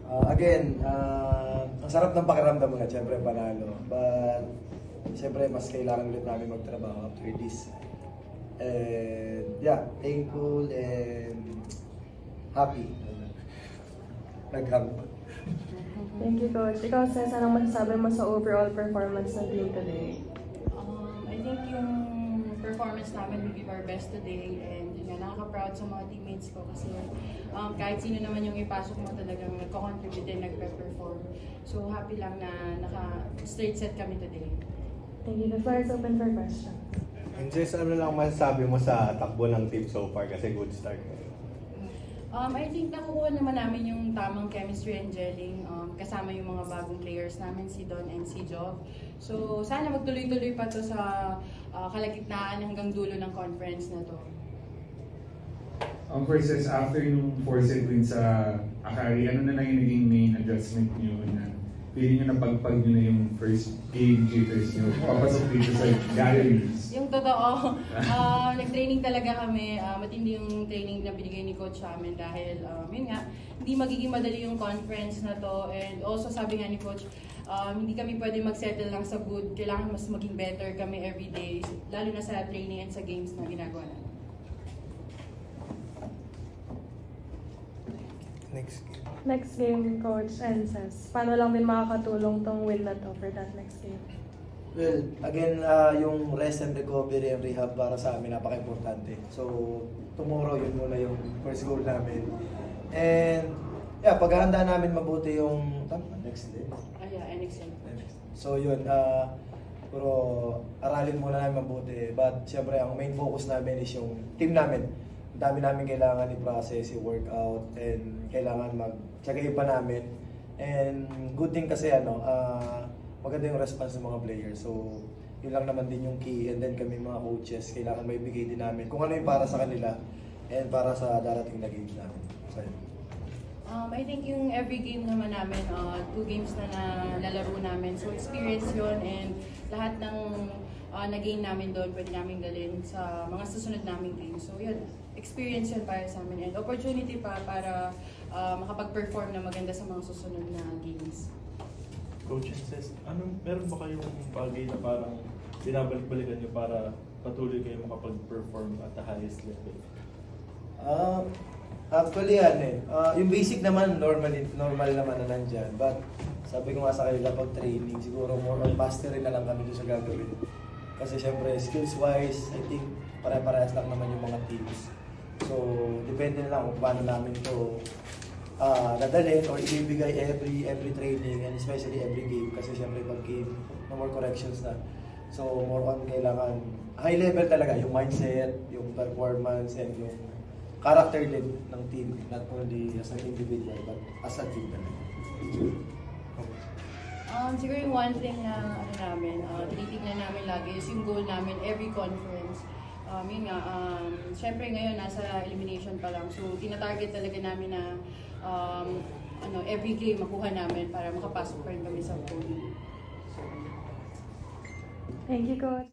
Ang sarap ng pakiramdam mo na, siyempre panalo. But, siyempre mas kailangan ulit namin magtrabaho after this. And yeah, thankful and happy. Naghang. Thank you, Coach. Ikaw, Cez, anong masasabi mo sa overall performance ng team today? I think yung performance namin, we give our best today, and yun nga, nakaka-proud sa mga teammates ko kasi kahit sino naman yung ipasok mo talagang nagko-contribute din, nagpe-perform. So happy lang na naka-straight set kami today. Thank you. The floor is open for questions. And Jess, ano lang masasabi mo sa takbo ng team so far kasi good start? I think nakukuha naman namin yung tamang chemistry and gelling kasama yung mga bagong players namin, si Don and si Jov. So sana magtuloy-tuloy pa to sa kalagitnaan hanggang dulo ng conference na to. Versus after yung 4-set win sa Akari, ano na lang yung naging main adjustment nyo na feeling nyo napagpag nyo na yung first game jitters nyo papasok dito sa galleries? Yung totoo, nag-training talaga kami. Matindi yung training na binigay ni Coach sa amin dahil yun nga, hindi magiging madali yung conference na to. And also sabi nga ni Coach, hindi kami pwede mag-settle lang sa good. Kailangan mas maging better kami everyday, lalo na sa training and sa games na ginagawa natin. Next game, Coach and Cez. Paano lang din makakatulong tong win na to for that next game? Well, again, yung rest and recovery and rehab para sa amin napaka-importante. So, tomorrow yun muna yung first goal namin. And, yeah, paghahanda namin mabuti yung next day. Yeah, NXL. So, yun, puro aralin muna namin mabuti. But, syempre, ang main focus namin is yung team namin. Ang dami namin kailangan i-process, i-workout, and kailangan mag-tsagayin pa namin. And good thing kasi, maganda yung response ng mga players. So, yun lang naman din yung key. And then kami mga coaches, kailangan may bigay din namin kung ano yung para sa kanila and para sa darating na games namin. So, I think yung every game naman namin, 2 games na nalalaro namin. So experience yun, and lahat ng na-gain namin doon, pwede namin dalhin sa mga susunod naming games. So yun, experience yun para sa amin, and opportunity pa para makapag-perform na maganda sa mga susunod na games. Coach and Cez, meron ba kayong bagay na parang binabalik-balikan nyo para patuloy kayo makapag-perform at the highest level? Actually, yung basic naman, normal naman na nandyan. But, sabi ko nga sa kanila, pag training, siguro more on mastery na lang kami doon sa gagawin. Kasi syempre, skills-wise, I think, pare-parehas lang naman yung mga teams. So, depende na lang kung paano namin to nadalhin or ibibigay every training and especially every game. Kasi syempre, pag game, no more corrections na. So, more on kailangan, high level talaga, yung mindset, yung performance, and yung character din ng team, not only as an individual, but as a team talaga. Siguro yung one thing na tinitignan namin lagi is yung goal namin every conference. Yun nga, syempre ngayon nasa elimination pa lang, so tinatarget talaga namin na every game makuha namin para makapasok pa rin kami sa podium. Thank you, Coach.